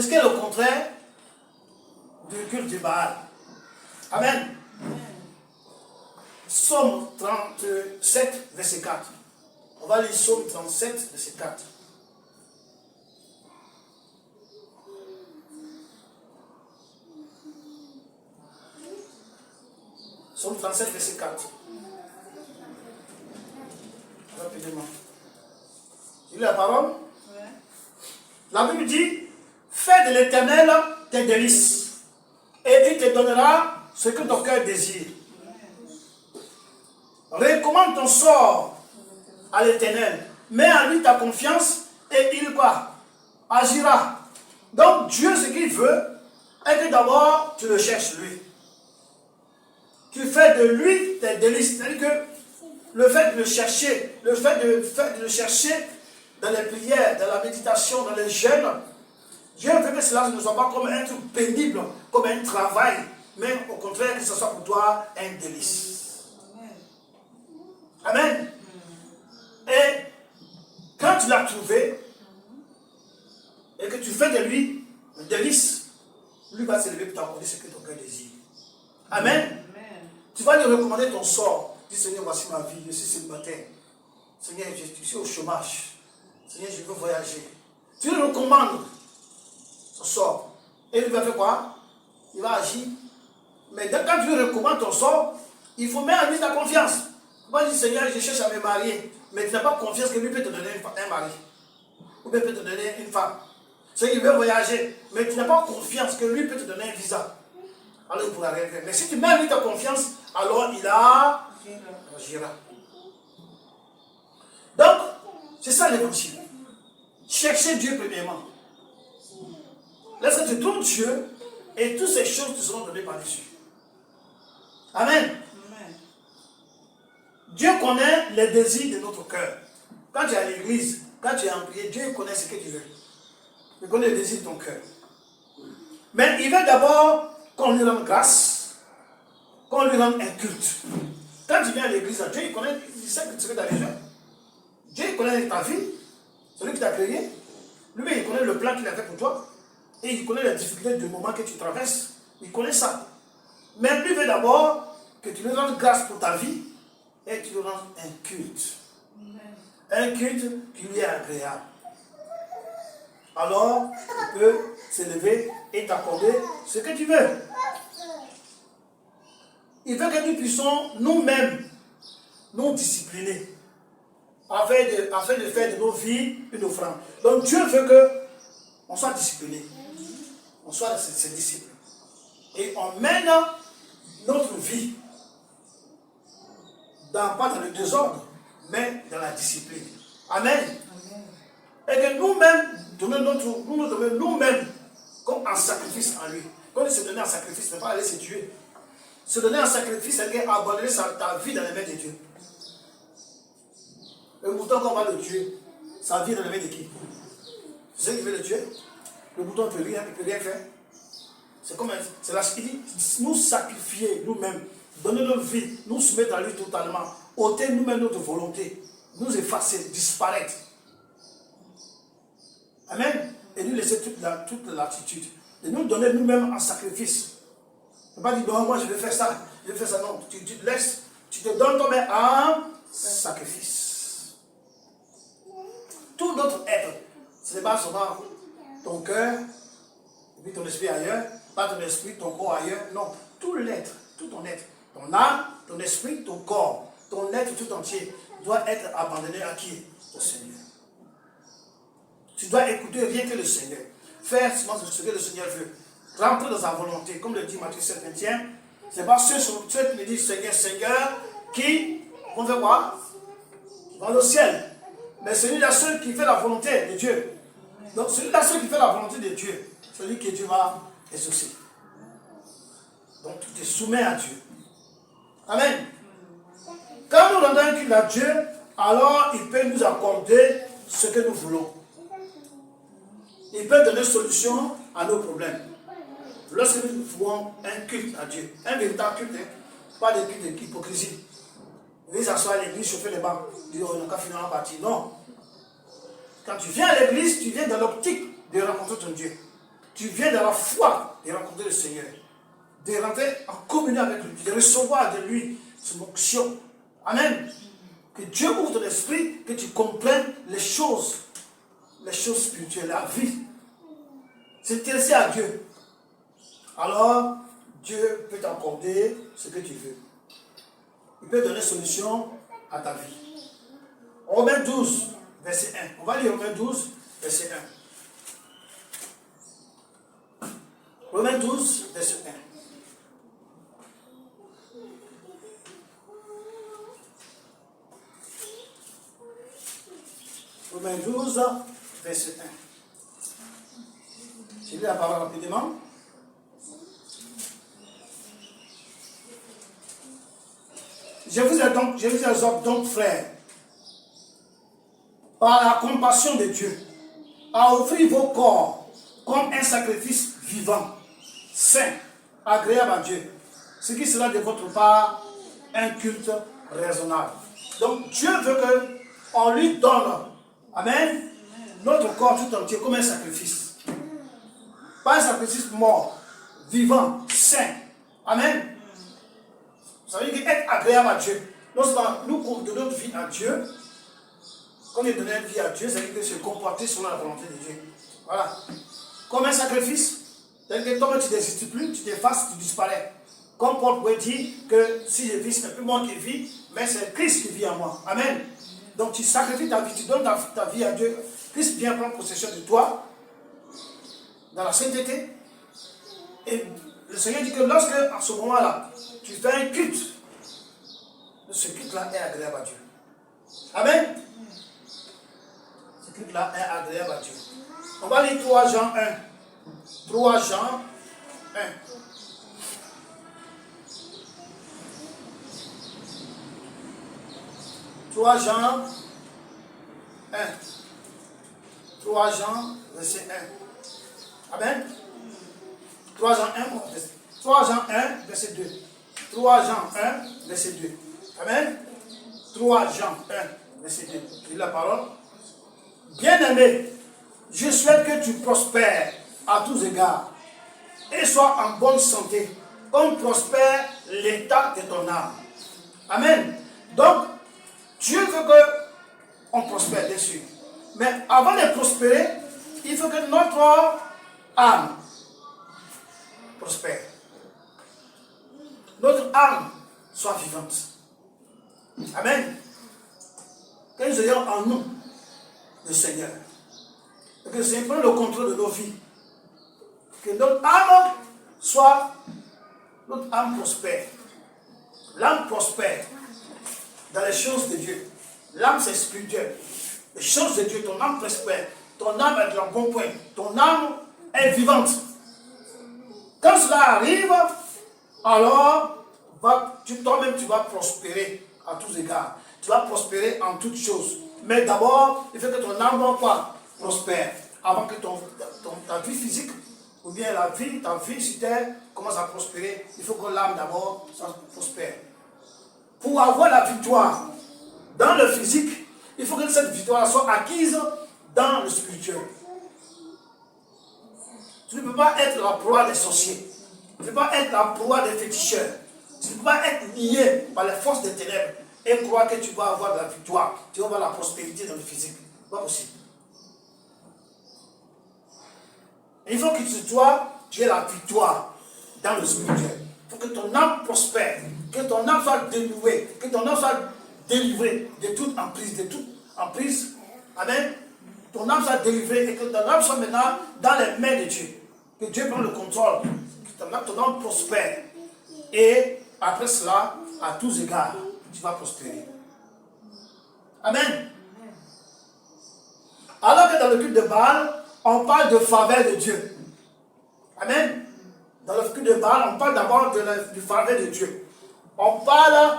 C'est ce qui est le contraire du culte du Baal. Amen. Psaume 37, verset 4. On va lire Psaume 37, verset 4. Psaume 37, verset 4. Rapidement. Tu lis la parole? Ouais. La Bible dit, fais de l'Éternel tes délices, et il te donnera ce que ton cœur désire. Recommande ton sort à l'Éternel, mets en lui ta confiance, et il quoi? Agira. Donc Dieu, ce qu'il veut, est que d'abord tu le cherches lui. Tu fais de lui tes délices. C'est-à-dire que le fait de le chercher, le fait de le chercher dans les prières, dans la méditation, dans les jeûnes, Dieu veut que cela ne soit pas comme un truc pénible, comme un travail, mais au contraire que ce soit pour toi un délice. Amen. Et quand tu l'as trouvé, et que tu fais de lui un délice, lui va s'élever pour t'accorder ce que ton cœur désire. Amen. Tu vas lui recommander ton sort. Dis, Seigneur, voici ma vie, je suis célibataire. Seigneur, je suis au chômage. Seigneur, je veux voyager. Tu lui recommandes son sort. Et il va faire quoi? Il va agir. Mais quand tu lui recommandes ton sort, il faut mettre en lui ta confiance. Tu vas dire, Seigneur, je cherche à me marier. Mais tu n'as pas confiance que lui peut te donner un mari. Ou bien peut te donner une femme. Seigneur, il veut voyager. Mais tu n'as pas confiance que lui peut te donner un visa. Alors il pourra rien faire. Mais si tu mets en lui ta confiance, alors il agira. Donc, c'est ça l'évangile. Cherchez Dieu premièrement. Laisse que tu trouves Dieu et toutes ces choses te seront données par-dessus. Amen. Amen. Dieu connaît les désirs de notre cœur. Quand tu es à l'église, quand tu es en prière, Dieu connaît ce que tu veux. Il connaît les désirs de ton cœur. Mais il veut d'abord qu'on lui rende grâce, qu'on lui rende un culte. Quand tu viens à l'église, Dieu il connaît, il sait ce que tu as déjà. Dieu il connaît ta vie, celui qui t'a créé. Lui, il connaît le plan qu'il a fait pour toi. Et il connaît les difficultés du moment que tu traverses. Il connaît ça. Mais lui veut d'abord que tu lui rendes grâce pour ta vie et tu lui rendes un culte. Un culte qui lui est agréable. Alors, tu peux s'élever et t'accorder ce que tu veux. Il veut que nous puissions nous-mêmes nous discipliner afin de faire de nos vies une offrande. Donc Dieu veut qu'on soit discipliné. On soit ses disciples. Et on mène notre vie pas dans le désordre, mais dans la discipline. Amen. Amen. Et que nous-mêmes, nous nous donnons nous-mêmes comme un sacrifice en lui. Quand il se donnait en sacrifice, ce n'est pas aller se tuer. Se donner en sacrifice, c'est abandonner ta vie dans les mains de Dieu. Le mouton, quand on va le tuer, sa vie dans les mains de qui? C'est ce qui veut le tuer. Le mouton ne peut rien faire. C'est comme c'est la il dit, nous sacrifier nous-mêmes, donner notre vie, nous soumettre à lui totalement, ôter nous-mêmes notre volonté, nous effacer, disparaître. Amen. Et nous laisser toute l'attitude. Et nous donner nous-mêmes en sacrifice. Ne pas dire, non, moi je vais faire ça, je vais faire ça. Non, tu te laisses, tu te donnes toi-même en sacrifice. Tout notre être, ce n'est pas seulement ton cœur, et puis ton esprit ailleurs, pas ton esprit, ton corps ailleurs. Non, tout l'être, tout ton être, ton âme, ton esprit, ton corps, ton être tout entier doit être abandonné à qui? Au Seigneur. Tu dois écouter rien que le Seigneur. Faire ce que le Seigneur veut. Rentrer dans sa volonté. Comme le dit Matthieu 7, 21. C'est pas ceux qui me disent Seigneur, Seigneur, qui vont faire quoi? Qui vont au ciel. Mais celui-là, celui qui fait la volonté de Dieu. Donc celui-là, celui qui fait la volonté de Dieu, celui que Dieu va exaucer. Donc tu te soumets à Dieu. Amen. Quand nous rendons un culte à Dieu, alors il peut nous accorder ce que nous voulons. Il peut donner solution à nos problèmes. Lorsque nous faisons un culte à Dieu, un véritable culte, pas de culte d'hypocrisie. Vous venez s'asseoir à l'église, chauffer les bancs, dire on n'a qu'à finir en partie. Non. Quand tu viens à l'église, tu viens dans l'optique de rencontrer ton Dieu. tu viens dans la foi de rencontrer le Seigneur, de rentrer en communion avec lui, de recevoir de lui son onction. Amen. Que Dieu ouvre ton esprit, que tu comprennes les choses spirituelles, la vie. S'intéresser à Dieu. Alors, Dieu peut t'accorder ce que tu veux. Il peut donner solution à ta vie. Romains 12, verset 1. On va lire Romains 12, verset 1. Romains 12, verset 1. Romains 12, verset 1. Je lis la parole rapidement. Je vous exhorte donc, frères, par la compassion de Dieu, à offrir vos corps comme un sacrifice vivant, saint, agréable à Dieu, ce qui sera de votre part un culte raisonnable. Donc Dieu veut qu'on lui donne, amen, notre corps tout entier comme un sacrifice. Pas un sacrifice mort, vivant, saint. Amen. Ça veut dire être agréable à Dieu. Lorsque nous donnons notre vie à Dieu, quand il donne une vie à Dieu, ça veut dire que se comporter selon la volonté de Dieu. Voilà. Comme un sacrifice, c'est-à-dire que toi, tu n'existes plus, tu t'effaces, tu disparais. Comme Paul pouvait dire que si je vis, ce n'est plus moi qui vis, mais c'est Christ qui vit en moi. Amen. Donc tu sacrifies ta vie, tu donnes ta vie à Dieu. Christ vient prendre possession de toi, dans la sainteté. Et le Seigneur dit que lorsque, à ce moment-là, tu fais un culte, ce culte-là est agréable à Dieu. Amen. Ce culte-là est agréable à Dieu. On va lire 3 Jean 1. 3 Jean 1. 3 Jean 1. 3 Jean, verset 1. Amen. 3 Jean 1, 3 Jean 1, verset 2. 3 Jean 1, verset 2. Amen. 3 Jean 1, verset 2. Je lis la parole. Bien-aimé, je souhaite que tu prospères à tous égards et sois en bonne santé, comme prospère l'état de ton âme. Amen. Donc, Dieu veut qu'on prospère, bien sûr. Mais avant de prospérer, il faut que notre âme prospère. Notre âme soit vivante. Amen. Que nous ayons en nous le Seigneur. Et que le Seigneur prenne le contrôle de nos vies. Que notre âme prospère. L'âme prospère dans les choses de Dieu. L'âme, c'est spirituel. Les choses de Dieu, ton âme prospère. Ton âme est dans le bon point. Ton âme est vivante. Quand cela arrive, alors toi-même tu vas prospérer à tous égards. Tu vas prospérer en toutes choses. Mais d'abord, il faut que ton âme prospère. Avant que ta vie physique, ou bien ta vie sur terre commence à prospérer, il faut que l'âme d'abord prospère. Pour avoir la victoire dans le physique, il faut que cette victoire soit acquise dans le spirituel. Tu ne peux pas être la proie des sorciers. Tu ne peux pas être la proie des féticheurs. Tu ne peux pas être lié par les forces des ténèbres et croire que tu vas avoir de la victoire. Tu vas avoir la prospérité dans le physique. Pas possible. Il faut que tu aies la victoire dans le spirituel. Il faut que ton âme prospère, que ton âme soit dénouée, que ton âme soit délivrée de toute emprise. Amen. Ton âme soit délivrée et que ton âme soit maintenant dans les mains de Dieu. Que Dieu prenne le contrôle. Que ton âme prospère. Et après cela, à tous égards, tu vas prospérer. Amen. Alors que dans le culte de Baal, on parle de faveur de Dieu. Amen. Dans le culte de Baal, on parle d'abord du faveur de Dieu. On parle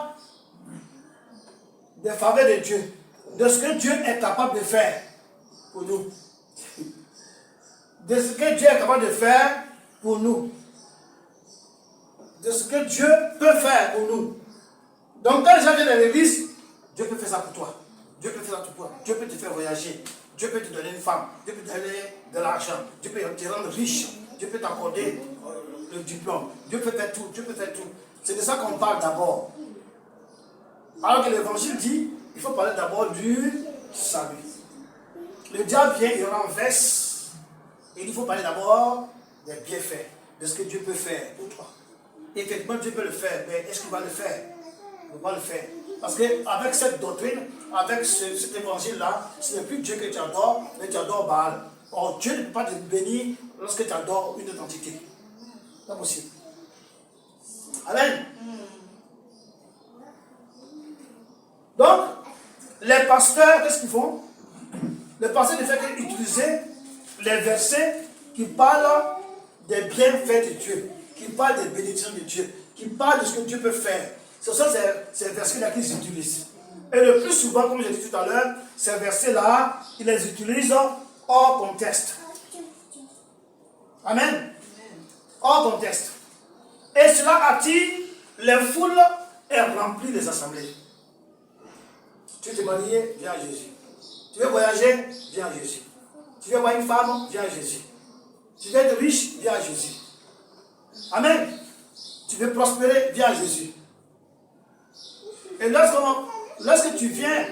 des faveurs de Dieu. De ce que Dieu est capable de faire pour nous. De ce que Dieu est capable de faire pour nous. De ce que Dieu peut faire pour nous. Donc quand les gens viennent à l'église, Dieu peut faire ça pour toi. Dieu peut faire ça pour toi. Dieu peut te faire voyager. Dieu peut te donner une femme. Dieu peut te donner de l'argent. Dieu peut te rendre riche. Dieu peut t'accorder le diplôme. Dieu peut faire tout, Dieu peut faire tout. C'est de ça qu'on parle d'abord. Alors que l'évangile dit, il faut parler d'abord du salut. Le diable vient, il renverse. Et il faut parler d'abord des bienfaits, de ce que Dieu peut faire pour toi. Effectivement, Dieu peut le faire, mais est-ce qu'il va le faire? Il ne va pas le faire. Parce qu'avec cette doctrine, avec cet évangile-là, ce n'est plus Dieu que tu adores, mais tu adores Baal. Or, Dieu ne peut pas te bénir lorsque tu adores une autre entité. C'est pas possible. Amen. Donc, les pasteurs, qu'est-ce qu'ils font? Les pasteurs ne font qu'utiliser les versets qui parlent des bienfaits de Dieu, qui parlent des bénédictions de Dieu, qui parlent de ce que Dieu peut faire. Ce sont ces versets-là qu'ils utilisent. Et le plus souvent, comme j'ai dit tout à l'heure, ces versets-là, ils les utilisent hors contexte. Amen. Hors contexte. Et cela attire les foules et remplit les assemblées. Tu veux te marier, viens à Jésus. Tu veux voyager, viens à Jésus. Tu veux avoir une femme, viens à Jésus. Tu veux être riche, viens à Jésus. Amen. Tu veux prospérer, viens à Jésus. Et lorsque tu viens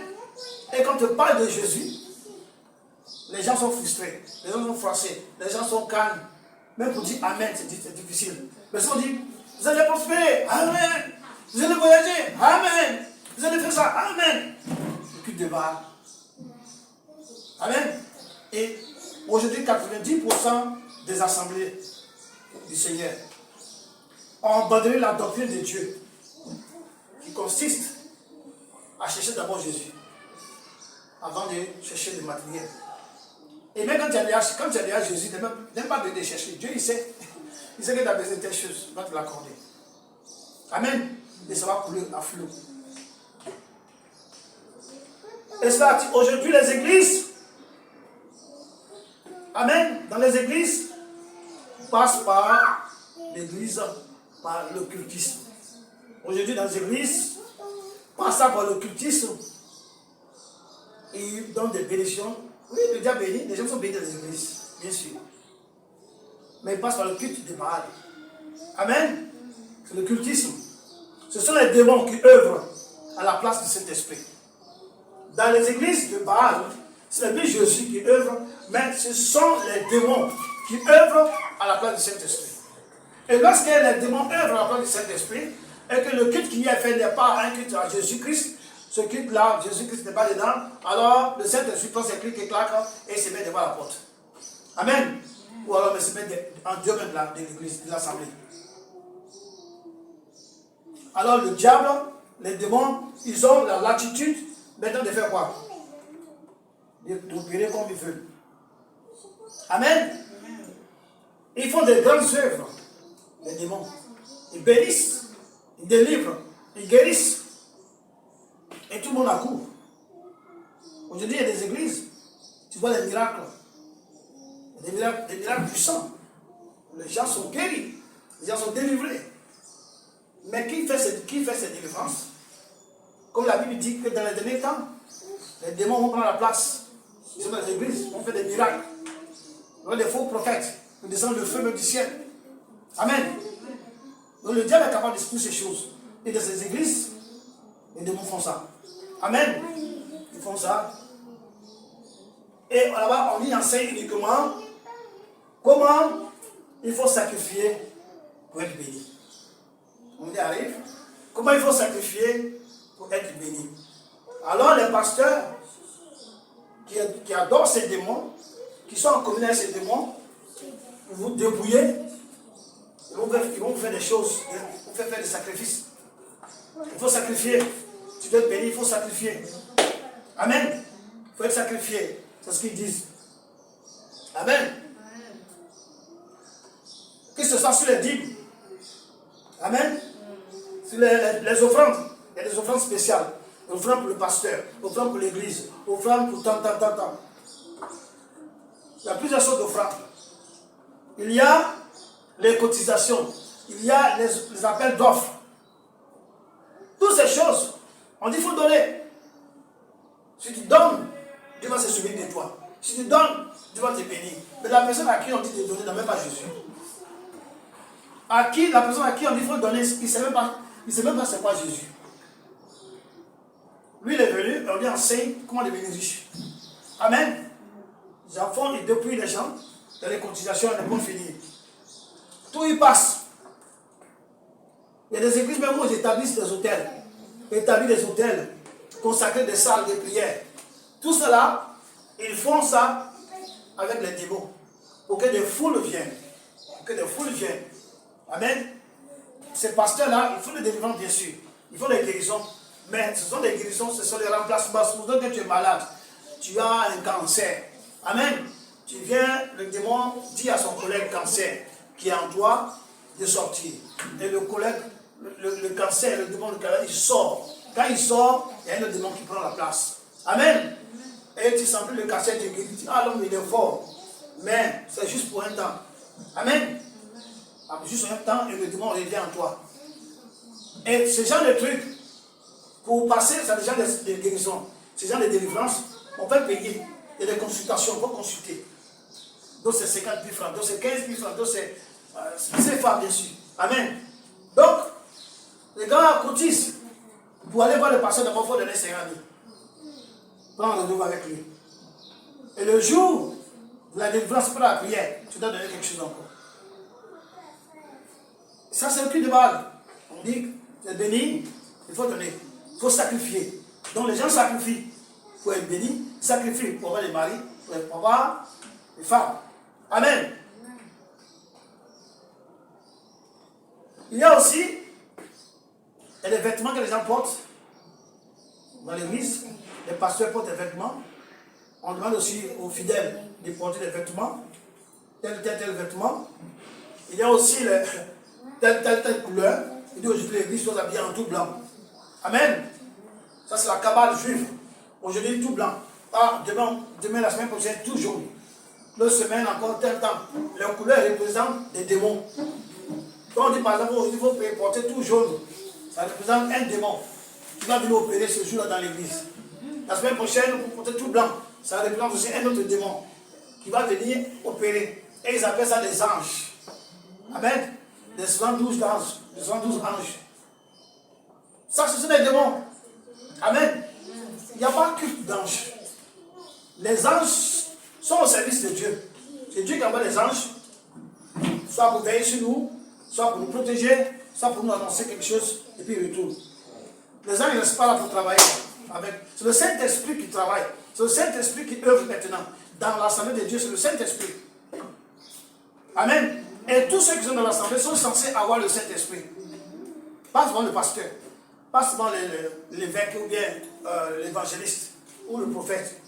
et qu'on te parle de Jésus, les gens sont frustrés, les gens sont froissés, les gens sont calmes. Même pour dire Amen, c'est difficile. Mais si on dit, vous allez prospérer, Amen. Vous allez voyager, Amen. Vous allez faire ça, Amen. Le culte de Baal. Amen. Et aujourd'hui, 90% des assemblées du Seigneur ont abandonné la doctrine de Dieu, qui consiste à chercher d'abord Jésus, avant de chercher le matériel. Et même quand tu as déjà Jésus, tu n'aimes pas venir chercher. Dieu, il sait que tu as besoin de telle chose, il va te l'accorder. Amen. Et ça va couler à flot. Et cela, aujourd'hui, les églises, amen, dans les églises, passent par l'église, par l'occultisme. Aujourd'hui, dans les églises, passant par l'occultisme, ils donnent des bénédictions. Oui, le diable bénit, les gens sont bénis dans les églises, bien sûr. Mais ils passent par le culte de Baal. Amen. C'est le cultisme. Ce sont les démons qui œuvrent à la place du Saint-Esprit. Dans les églises de Baal, ce n'est plus Jésus qui œuvre, mais ce sont les démons qui œuvrent à la place du Saint-Esprit. Et lorsque les démons œuvrent à la place du Saint-Esprit, et que le culte qui y est fait n'est pas un culte à Jésus-Christ, ce culte-là, Jésus-Christ n'est pas dedans, alors le Saint-Esprit prend ses clics et claque et se met devant la porte. Amen. Ou alors il se met en Dieu même de l'église, de l'assemblée. Alors le diable, les démons, ils ont la latitude maintenant de faire quoi? D'opérer comme ils veulent. Amen. Ils font des grandes œuvres, les démons. Ils bénissent, ils délivrent, ils guérissent. Et tout le monde accourt. Aujourd'hui, il y a des églises, tu vois des miracles. Des miracles puissants. Les gens sont guéris, les gens sont délivrés. Mais qui fait cette délivrance? Comme la Bible dit que dans les derniers temps, les démons vont prendre la place. Ils sont dans les églises, on fait des miracles. On a des faux prophètes, nous descendons le feu même du ciel. Amen. Donc le diable est capable de toutes ces choses. Et dans ces églises, les démons font ça. Amen. Ils font ça. Et là-bas, on y enseigne uniquement comment il faut sacrifier pour être béni. On y arrive. Comment il faut sacrifier pour être béni. Alors les pasteurs qui adorent ces démons, qui sont en communion avec ces démons, vous vous débrouillez, ils vont vous faire des choses, ils vont faire des sacrifices. Il faut sacrifier. Tu dois être béni, il faut sacrifier. Amen. Il faut être sacrifié. C'est ce qu'ils disent. Amen. Que ce soit sur les dîmes. Amen. Sur les offrandes. Il y a des offrandes spéciales. Offrandes pour le pasteur, offrandes pour l'église, offrandes pour tant. Il y a plusieurs sortes d'offrandes. Il y a les cotisations. Il y a les appels d'offres. Toutes ces choses, on dit qu'il faut donner. Si tu donnes, Dieu va se souvenir de toi. Si tu donnes, Dieu va te bénir. Mais la personne à qui on dit de donner n'a même pas Jésus. la personne à qui on dit qu'il faut donner, il ne sait même pas c'est quoi Jésus. Lui, il est venu, on lui enseigne comment devenir riche. Amen. Les enfants, ils dépouillent les gens, dans les cotisations, ils ne vont finir. Tout y passe. Il y a des églises même où ils établissent des hôtels. Ils établissent des hôtels, consacrés des salles de prière. Tout cela, ils font ça avec les démons. Pour que des foules viennent. Pour que des foules viennent. Amen. Ces pasteurs-là, ils font des délivrances, bien sûr. Ils font des guérisons. Mais ce sont des guérisons, ce sont des remplacements. Pour que tu es malade, tu as un cancer. Amen. Tu viens, le démon dit à son collègue cancer qui est en toi de sortir. Et le collègue, le cancer, le démon, il sort. Quand il sort, il y a un autre démon qui prend la place. Amen. Et tu sens plus le cancer, tu dis, ah l'homme il est fort. Mais c'est juste pour un temps. Amen. Juste un temps et le démon revient en toi. Et ce genre de trucs, pour passer, c'est déjà des guérisons. Ce genre de délivrance, on peut payer. Il y a des consultations, on peut consulter. Donc c'est 50 000 francs, donc c'est 15 000 francs, donc c'est CFA bien sûr. Amen. Donc, les gars cotisent. Pour aller voir le pasteur, d'abord, il faut donner 50 000. Prends rendez-vous avec lui. Et le jour de la délivrance pour la prière, tu dois donner quelque chose encore. Ça, c'est le cul de balle. On dit, c'est béni, il faut donner. Il faut sacrifier. Donc les gens sacrifient pour être bénis, sacrifient pour avoir des maris, pour avoir des femmes. Amen. Il y a aussi les vêtements que les gens portent dans l'église. Les pasteurs portent des vêtements. On demande aussi aux fidèles de porter des vêtements, tel vêtement. Il y a aussi telle couleur. Il dit aujourd'hui l'église doit s'habiller en tout blanc. Amen. Ça c'est la cabale juive. Aujourd'hui tout blanc. Ah, demain la semaine prochaine tout jaune. L'autre semaine encore tel temps. Les couleurs représentent des démons. Quand on dit par exemple aujourd'hui il faut porter tout jaune, ça représente un démon qui va venir opérer ce jour-là dans l'église. La semaine prochaine, vous portez tout blanc, ça représente aussi un autre démon qui va venir opérer. Et ils appellent ça des anges. Amen. Des 112 anges. Des 112 anges. Ça, ce sont des démons. Amen. Il n'y a pas que d'anges. Les anges sont au service de Dieu. C'est Dieu qui envoie les anges, soit pour veiller sur nous, soit pour nous protéger, soit pour nous annoncer quelque chose, et puis ils retournent. Les anges ne restent pas là pour travailler. C'est le Saint-Esprit qui travaille. C'est le Saint-Esprit qui œuvre maintenant. Dans l'Assemblée de Dieu, c'est le Saint-Esprit. Amen. Et tous ceux qui sont dans l'Assemblée sont censés avoir le Saint-Esprit. Pas seulement le pasteur, pas seulement l'évêque ou bien l'évangéliste ou le prophète.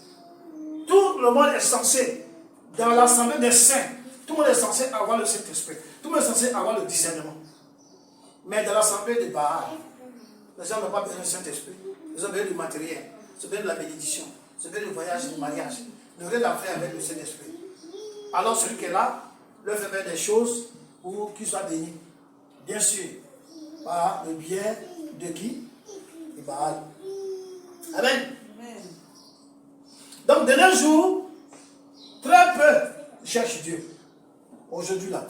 Tout le monde est censé, dans l'Assemblée des saints, tout le monde est censé avoir le Saint-Esprit. Tout le monde est censé avoir le discernement. Mais dans l'Assemblée de Baal, les gens n'ont pas besoin du Saint-Esprit. Ils ont besoin du matériel, ils ont besoin de la bénédiction, ils ont besoin du voyage et du mariage. Ils n'ont rien à faire avec le Saint-Esprit. Alors celui qui est là, leur fait faire des choses pour qu'il soit béni. Bien sûr, par le bien de qui? De Baal. Amen. Donc de nos jours, très peu cherchent Dieu. Aujourd'hui là,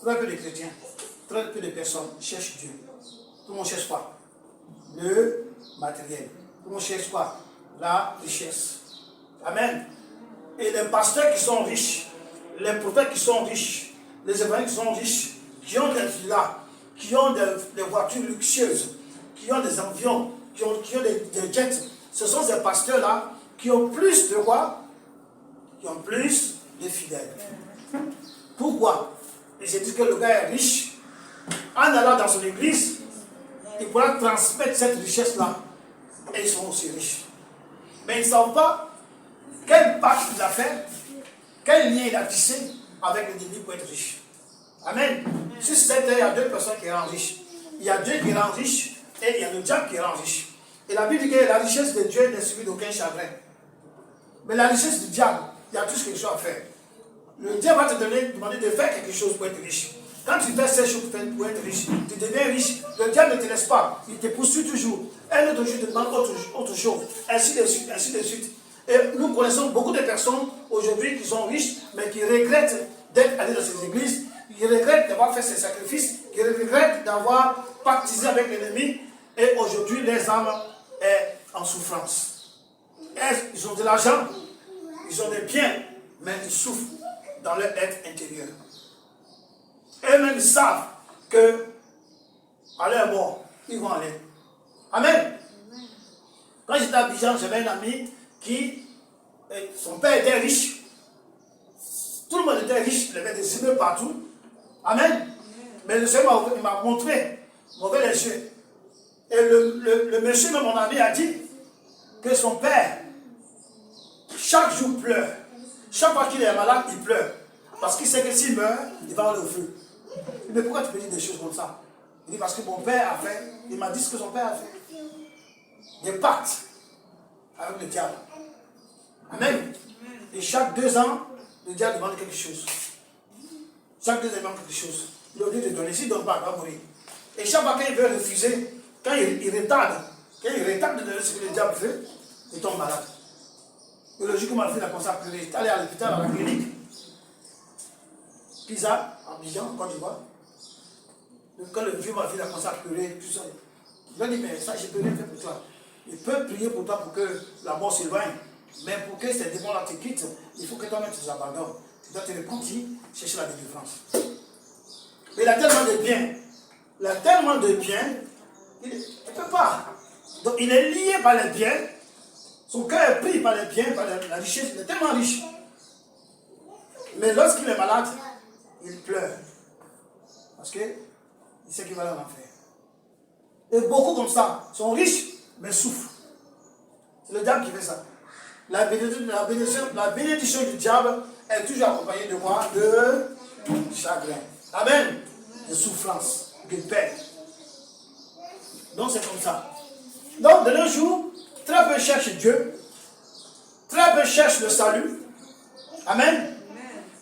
très peu de chrétiens, très peu de personnes cherchent Dieu. Tout le monde cherche quoi? Le matériel. Tout le monde cherche quoi? La richesse. Amen. Et les pasteurs qui sont riches, les prophètes qui sont riches, les évangélistes qui sont riches, qui ont des villas, qui ont des voitures luxueuses, qui ont des avions, qui ont des jets, ce sont ces pasteurs-là qui ont plus de quoi? Qui ont plus de fidèles. Pourquoi? Ils se disent que le gars est riche. En allant dans son église, il pourra transmettre cette richesse-là. Et ils sont aussi riches. Mais ils ne savent pas quel pacte il a fait, quel lien il a tissé avec le diable pour être riche. Amen. Sur cette terre, il y a deux personnes qui rendent riches. Il y a Dieu qui rend riche et il y a le diable qui rend riche. Et la Bible dit que la richesse de Dieu n'est suivie d'aucun chagrin. Mais la richesse du diable, il y a toujours quelque chose à faire. Le diable va te demander de faire quelque chose pour être riche. Quand tu fais ces choses pour être riche, tu deviens riche. Le diable ne te laisse pas. Il te poursuit toujours. Un autre jour te demande autre chose. Ainsi de suite, ainsi de suite. Et nous connaissons beaucoup de personnes aujourd'hui qui sont riches, mais qui regrettent d'être allés dans ces églises il regrette d'avoir fait ses sacrifices, il regrette d'avoir pactisé avec l'ennemi, et aujourd'hui les âmes sont en souffrance. Ils ont de l'argent, ils ont des biens, mais ils souffrent dans leur être intérieur. Eux-mêmes savent que à leur mort, ils vont aller. Amen. Quand j'étais à Abidjan, j'avais un ami qui, son père était riche. Tout le monde était riche, il avait des immeubles partout. Amen. Mais le Seigneur m'a montré, mauvais les yeux. Et le monsieur de mon ami a dit que son père, chaque jour pleure. Chaque fois qu'il est malade, il pleure. Parce qu'il sait que s'il meurt, il va aller au feu. Il dit, mais pourquoi tu peux dire des choses comme ça? Il dit, parce que mon père a fait, il m'a dit ce que son père a fait. Des pactes avec le diable. Amen. Et chaque 2 ans, le diable demande quelque chose. Chaque 2 ans, il demande quelque chose. Il a dit de donner, s'il ne donne pas, il va mourir. Et chaque fois qu'il veut refuser, quand il retarde de donner ce que le diable fait, il tombe malade. Et le jour que ma fille a commencé à pleurer, il est allé à l'hôpital, à la clinique. Pisa, à Abidjan, Côte d'Ivoire. Quand le vieux ma fille a commencé à pleurer, tout ça, il a dit, mais ça, je peux rien faire pour toi. Il peut prier pour toi pour que la mort s'éloigne. Mais pour que ces démons-là te quittent, il faut que toi-même tu les abandonnes. Tu dois te repentir, chercher la délivrance. Mais il a tellement de biens. Il a tellement de biens, il ne peut pas. Donc il est lié par les biens. Son cœur est pris par les biens, par la richesse. Il est tellement riche. Mais lorsqu'il est malade, il pleure. Parce qu'il sait qu'il va aller en enfer. Et beaucoup comme ça sont riches, mais souffrent. C'est le diable qui fait ça. La bénédiction du diable est toujours accompagnée de quoi? De chagrin. Amen. De souffrance, de peine. Donc c'est comme ça. Donc de nos jours, très peu cherchent Dieu. Très peu cherchent le salut. Amen.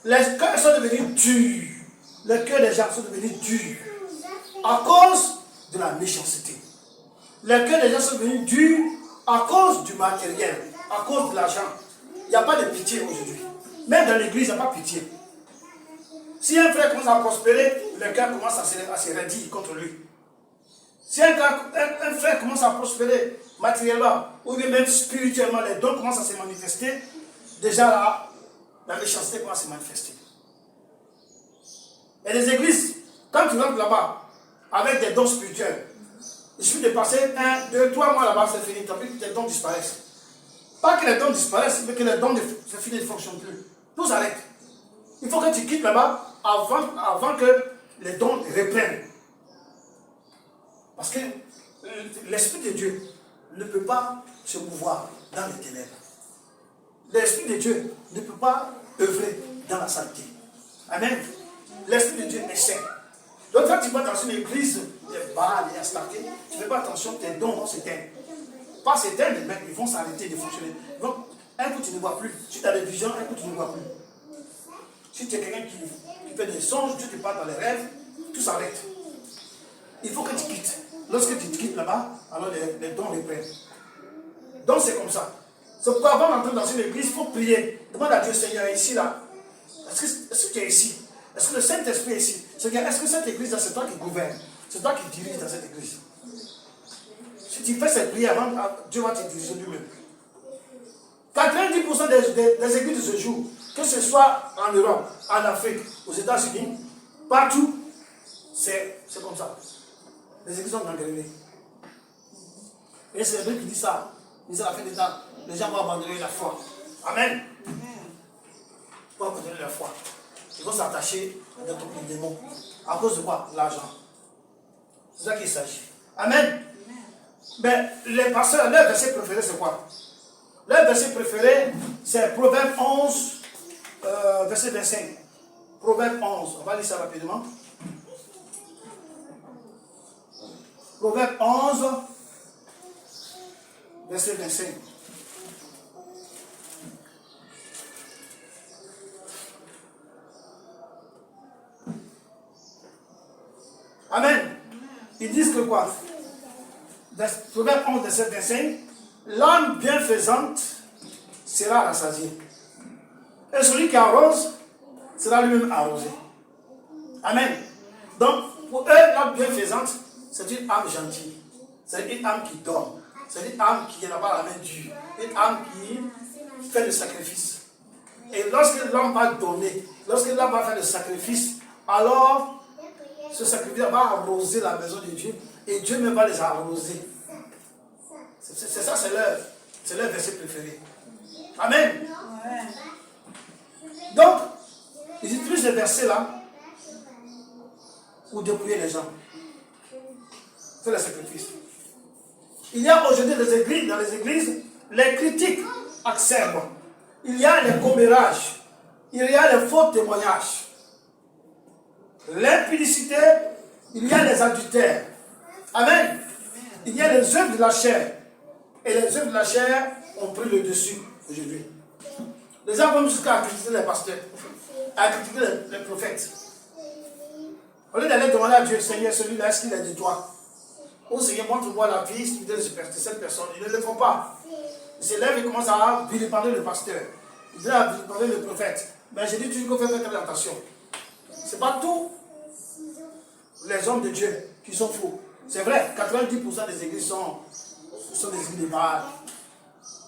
Les cœurs sont devenus durs. Les cœurs des gens sont devenus durs. À cause de la méchanceté. Les cœurs des gens sont devenus durs à cause du matériel, à cause de l'argent. Il n'y a pas de pitié aujourd'hui. Même dans l'église, il n'y a pas de pitié. Si un frère commence à prospérer, le cœur commence à se raidir contre lui. Si un frère commence à prospérer matériellement, ou bien même spirituellement, les dons commencent à se manifester, déjà là, la méchanceté commence à se manifester. Et les églises, quand tu rentres là-bas, avec des dons spirituels, il suffit de passer 1, 2, 3 mois là-bas, c'est fini, tes dons disparaissent. Pas que les dons disparaissent, mais que les dons, c'est fini, ne fonctionnent plus. Tout s'arrête. Il faut que tu quittes là-bas avant que les dons reprennent. Parce que l'Esprit de Dieu ne peut pas se mouvoir dans les ténèbres. L'Esprit de Dieu ne peut pas œuvrer dans la saleté. Amen. L'Esprit de Dieu est saint. Donc quand tu vas dans une église, les balles, les startés, tu ne fais pas attention, tes dons vont s'éteindre. Pas s'éteindre, mais ils vont s'arrêter de fonctionner. Donc, un coup tu ne vois plus. Si tu as des visions, un coup tu ne vois plus. Si tu es quelqu'un qui fait des songes, Dieu te parle dans les rêves, tout s'arrête. Il faut que tu quittes. Lorsque tu te quittes là-bas, alors les dons reprennent. Donc c'est comme ça. C'est pourquoi avant d'entrer dans une église, il faut prier. Demande à Dieu, Seigneur, ici là. Est-ce que tu es ici? Est-ce que le Saint-Esprit est ici? Seigneur, est-ce que cette église-là, c'est toi qui gouverne? C'est toi qui dirige dans cette église. Si tu fais cette prière avant, Dieu va te diriger lui-même. 90% des églises de ce jour, que ce soit en Europe, en Afrique, aux États-Unis, partout, c'est comme ça. Les églises sont gangrénées. Et c'est le Dieu qui dit ça. Il dit à la fin des temps, les gens vont abandonner la foi. Amen. Ils vont abandonner la foi. Ils vont s'attacher à des démons. À cause de quoi? L'argent. C'est ça qu'il s'agit. Amen. Mais les pasteurs, leur verset préféré, c'est quoi? Leur verset préféré, c'est Proverbe 11, verset 25. Proverbe 11, on va lire ça rapidement. Proverbe 11, verset 25. Amen. Ils disent que quoi? Proverbe 11, verset 25. L'âme bienfaisante sera rassasiée. Et celui qui arrose sera lui-même arrosé. Amen. Donc, pour eux, l'âme bienfaisante, c'est une âme gentille. C'est une âme qui donne. C'est une âme qui n'a pas la main dure. Une âme qui fait le sacrifice. Et lorsque l'homme va donner, lorsque l'homme va faire le sacrifice, alors ce sacrifice va arroser la maison de Dieu et Dieu même va les arroser. C'est ça, c'est leur verset préféré. Amen. Donc, ils utilisent ce verset-là pour dépouiller les gens. C'est le sacrifice. Il y a aujourd'hui dans les églises, les critiques acerbes. Il y a les commérages. Il y a les faux témoignages. L'impudicité, il y a les adultères. Amen. Il y a les œuvres de la chair. Et les œuvres de la chair ont pris le dessus aujourd'hui. Les gens vont jusqu'à critiquer les pasteurs, à critiquer les prophètes. Au lieu d'aller demander à Dieu, Seigneur, celui-là, est-ce qu'il est de toi? Oh Seigneur, montre-moi la piste de cette personne. Ils ne le font pas. Ils se lèvent et commencent à vilipender le pasteur. Ils disent à vilipender le prophète. Mais j'ai dit toujours qu'il faut faire très attention. Ce n'est pas tous les hommes de Dieu qui sont faux. C'est vrai, 90% des églises sont des églises de Baal.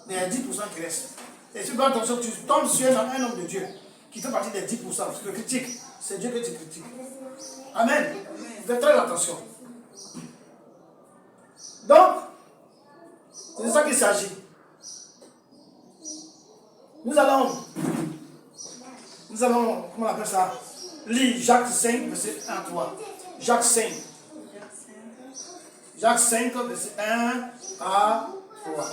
Mais il y a 10% qui restent. Et si tu fais attention, tu tombes sur un homme de Dieu qui fait partie des 10%. Tu le critiques. C'est Dieu que tu critiques. Amen. Fais très attention. Donc, c'est de ça qu'il s'agit. Nous allons, comment on appelle ça? Lire Jacques 5, verset 1 à 3. Jacques 5. Jacques 5, verset 1 à 3.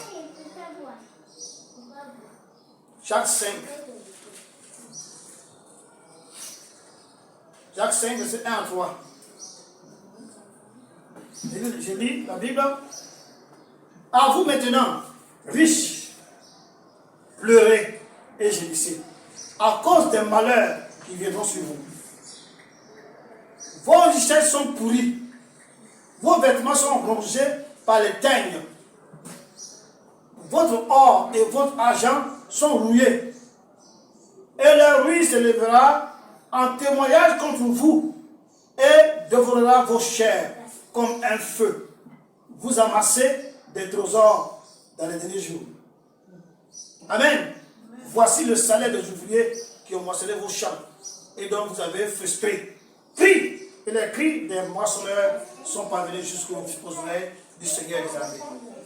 Jacques 5. Jacques 5, verset 1 à 3. Je lis la Bible. À vous maintenant, riches, pleurez et gémissez, à cause des malheurs qui viendront sur vous. Vos richesses sont pourries, vos vêtements sont rongés par les teignes. Votre or et votre argent sont rouillés. Et le ruine se lèvera en témoignage contre vous et dévorera vos chairs comme un feu. Vous amassez des trésors dans les derniers jours. Amen. Voici le salaire des ouvriers qui ont moissonné vos champs et dont vous avez frustré. Crie! Et les cris des moissonneurs sont parvenus jusqu'aux oreilles du Seigneur des armées.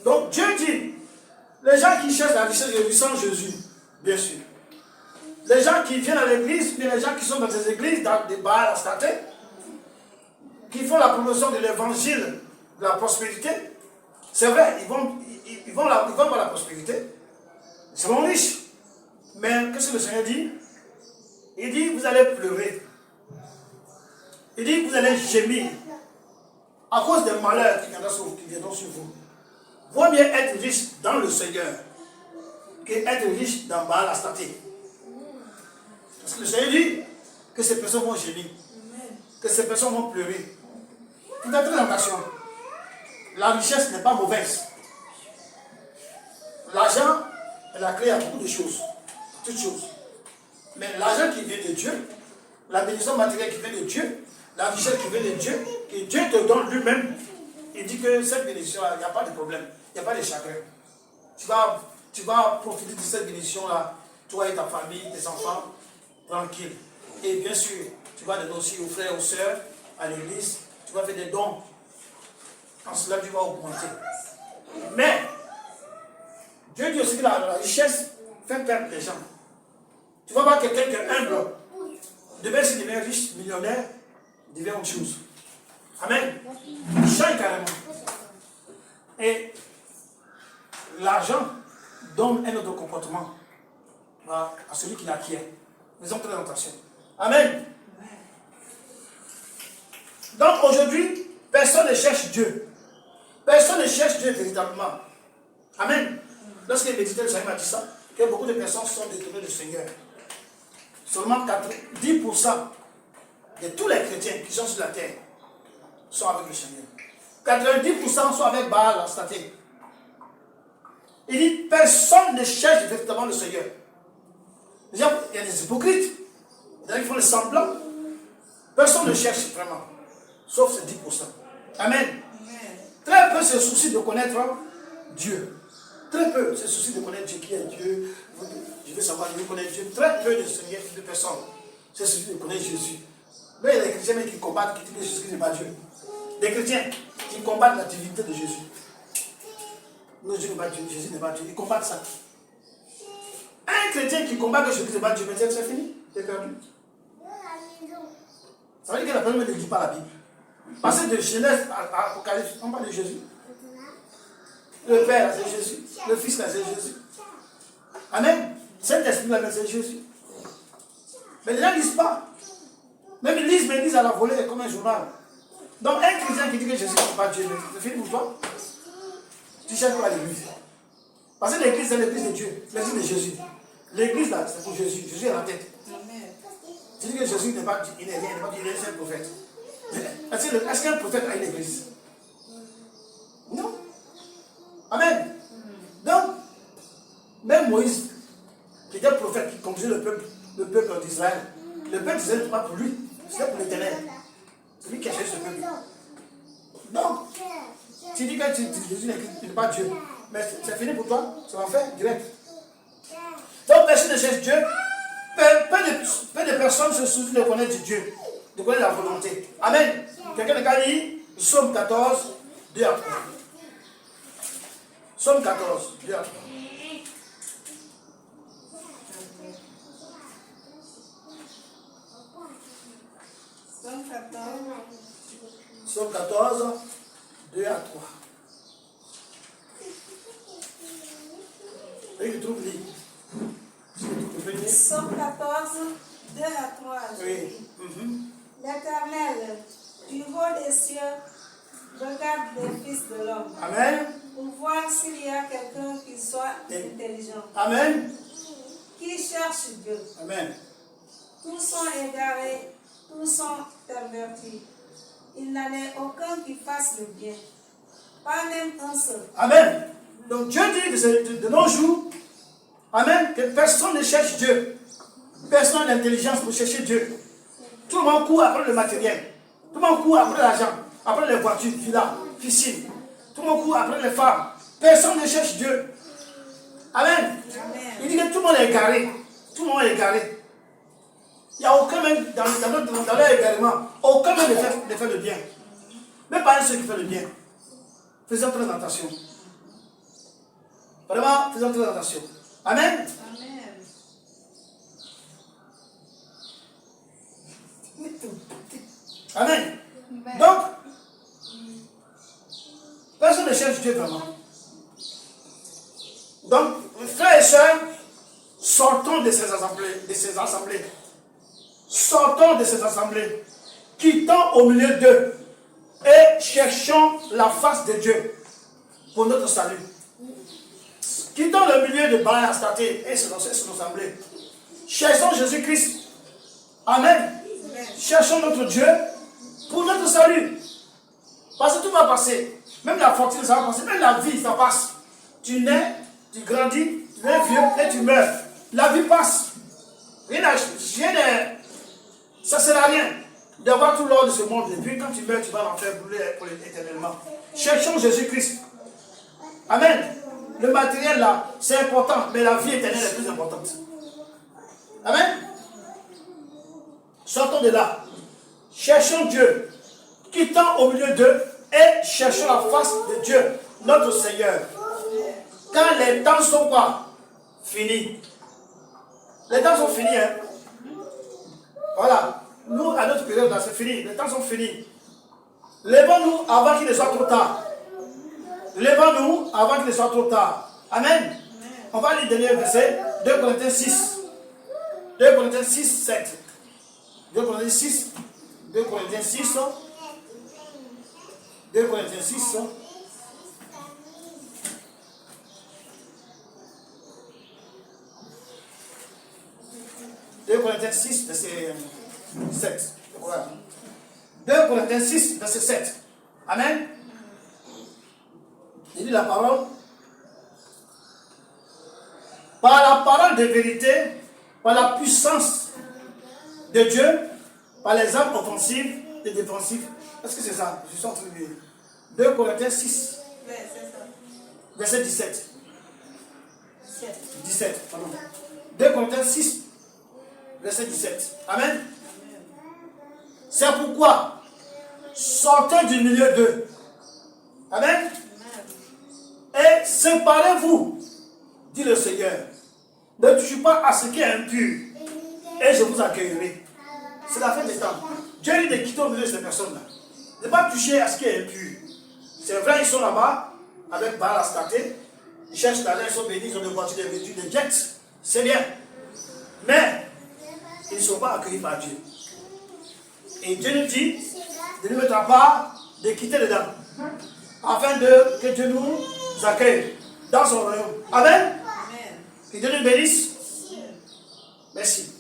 Donc Dieu dit, les gens qui cherchent la richesse de sans Jésus, bien sûr. Les gens qui viennent à l'église, mais les gens qui sont dans ces églises, dans des bars à stater, qui font la promotion de l'évangile de la prospérité, c'est vrai, ils vont voir la prospérité, ils seront riches. Mais qu'est-ce que le Seigneur dit? Il dit, vous allez pleurer. Il dit, vous allez gémir à cause des malheurs qui viendront sur vous. Vaut mieux être riche dans le Seigneur qu'être riche dans Baal Astaté. Parce que le Seigneur dit que ces personnes vont gémir, que ces personnes vont pleurer. Faites très attention. La richesse n'est pas mauvaise. L'argent est la clé à beaucoup de choses, toutes choses. Mais l'argent qui vient de Dieu, la bénédiction matérielle qui vient de Dieu, la richesse qui vient de Dieu, que Dieu te donne lui-même, il dit que cette bénédiction-là, il n'y a pas de problème, il n'y a pas de chagrin. Tu vas profiter de cette bénédiction-là, toi et ta famille, tes enfants, tranquille. Et bien sûr, tu vas donner aussi aux frères, aux sœurs, à l'église, tu vas faire des dons. En cela, tu vas augmenter. Mais, Dieu dit aussi que la richesse fait perdre les gens. Tu vas voir quelqu'un qui est humble, demain s'il devient riche, millionnaire, il devient autre chose. Amen. Il change carrément. Et l'argent donne un autre comportement à celui qui l'acquiert. Faisons très attention. Amen. Donc aujourd'hui, personne ne cherche Dieu. Personne ne cherche Dieu véritablement. Amen. Lorsqu'il méditait, le Seigneur m'a dit ça, que beaucoup de personnes sont détournées du Seigneur. Seulement 10% de tous les chrétiens qui sont sur la terre sont avec le Seigneur. 90% sont avec Baal Astaté. Il dit, personne ne cherche véritablement le Seigneur. Il y a des hypocrites. Il y en a qui font le semblant. Personne personne ne cherche vraiment, sauf ces 10%. Amen. Très peu se soucient de connaître Dieu. Très peu se soucient de connaître Dieu, qui est Dieu. Je veux savoir, je veux connaître Dieu. Très peu de personnes se soucient de connaître Jésus. Mais il y a des chrétiens qui combattent, qui disent que Jésus n'est pas Dieu. Des chrétiens qui combattent la divinité de Jésus. Non, Dieu n'est pas Dieu, Jésus n'est pas Dieu. Ils combattent ça. Un chrétien qui combat que Jésus n'est pas Dieu, mais c'est fini, c'est perdu. Ça veut dire que la personne ne lit pas la Bible. Parce que de Genèse à Apocalypse, on parle de Jésus. Le Père, c'est Jésus. Le Fils, c'est Jésus. Amen. Saint-Esprit, c'est Jésus. Mais les gens ne lisent pas. Même ils lisent, mais ils lisent à la volée comme un journal. Donc un chrétien qui dit que Jésus n'est pas Dieu, c'est fini pour toi. Tu cherches pas l'église. Parce que l'église, c'est l'église de Dieu, l'église de Jésus. L'église là, c'est pour Jésus. Jésus est la tête. Tu dis que Jésus n'est pas, il n'est rien, il est un prophète. Est-ce qu'un prophète a une église? Non. Amen. Donc, même Moïse, qui était prophète, qui conduisait le peuple d'Israël, le peuple d'Israël n'était pas pour lui, c'était pour l'Éternel. C'est lui qui a cherché ce peuple. Donc, tu dis que Jésus n'est pas Dieu, mais c'est fini pour toi, c'est l'enfer direct. Donc, personne ne cherche Dieu. Peu de personnes se soucient de connaître Dieu, de connaître la volonté. Amen. Quelqu'un a dit Psaume 14, 2 à 3. Psaume 14, 2 à 3. Psaume 14, 2 à 3. Et il trouve livre. Psaume 14, 2 à 3. Oui. L'Éternel, du haut des cieux, regarde les fils de l'homme. Amen. Pour voir s'il y a quelqu'un qui soit intelligent. Amen. Qui cherche Dieu. Amen. Tous sont égarés, tous sont pervertis. Il n'en est aucun qui fasse le bien. Pas même un seul. Amen. Donc Dieu dit de nos jours, amen, que personne ne cherche Dieu. Personne n'a l'intelligence pour chercher Dieu. Tout le monde court après le matériel. Tout le monde court après l'argent, après les voitures, villas, piscines. Tout le monde court après les femmes. Personne ne cherche Dieu. Amen. Amen. Il dit que tout le monde est égaré. Tout le monde est égaré. Il n'y a aucun même, dans leur égarement, aucun même ne fait le bien. Même pas un seul qui fait le bien. Faisons très attention. Vraiment, faisons très attention. Amen. Amen. Donc, personne ne cherche Dieu vraiment. Donc, frères et sœurs, sortons de ces assemblées. Sortons de ces assemblées. Quittons au milieu d'eux et cherchons la face de Dieu pour notre salut. Quittons le milieu de Baal Astarté et son assemblée. Cherchons Jésus-Christ. Amen. Cherchons notre Dieu pour notre salut. Parce que tout va passer. Même la fortune, ça va passer. Même la vie, ça passe. Tu nais, tu grandis, tu es vieux et tu meurs. La vie passe. Ça ne sert à rien d'avoir tout l'or de ce monde. Et puis quand tu meurs, tu vas l'enfer brûler pour éternellement. Cherchons Jésus-Christ. Amen. Le matériel là, c'est important, mais la vie éternelle est plus importante. Amen. Sortons de là. Cherchons Dieu. Quittons au milieu d'eux et cherchons la face de Dieu, notre Seigneur. Quand les temps sont quoi? Finis. Les temps sont finis, hein. Voilà. Nous, à notre période là, c'est fini. Les temps sont finis. Lèvons-nous avant qu'il ne soit trop tard. Lèvons-nous avant qu'il ne soit trop tard. Amen. On va lire le dernier verset. 2 Corinthiens 6. 2 Corinthiens 6, 7. 2 Corinthiens 6. 2 Corinthiens 6. 2 Corinthiens 6. 2 Corinthiens 6, verset 7. 2 Corinthiens 6, verset 7. Amen. Il dit la parole. Par la parole de vérité, par la puissance de Dieu, par les armes offensives et défensives. Est-ce que c'est ça? Je suis en train de lire. 2 Corinthiens 6, verset 17. 17, pardon. 2 Corinthiens 6, verset 17. Amen. C'est pourquoi, sortez du milieu d'eux. Amen. Et séparez-vous, dit le Seigneur. Ne touchez pas à ce qui est impur, et je vous accueillerai. C'est la fin des temps. Dieu dit de quitter au milieu de ces personnes-là. Ne pas toucher à ce qui est impur. C'est vrai, ils sont là-bas, avec Baal Astarté. Ils cherchent l'argent, ils sont bénis, ils ont des voitures, des véhicules, des jets. C'est bien. Mais, ils ne sont pas accueillis par Dieu. Et Dieu nous dit de ne mettre pas de quitter les dames. Afin que Dieu nous accueille dans son royaume. Amen. Que Dieu nous bénisse. Merci.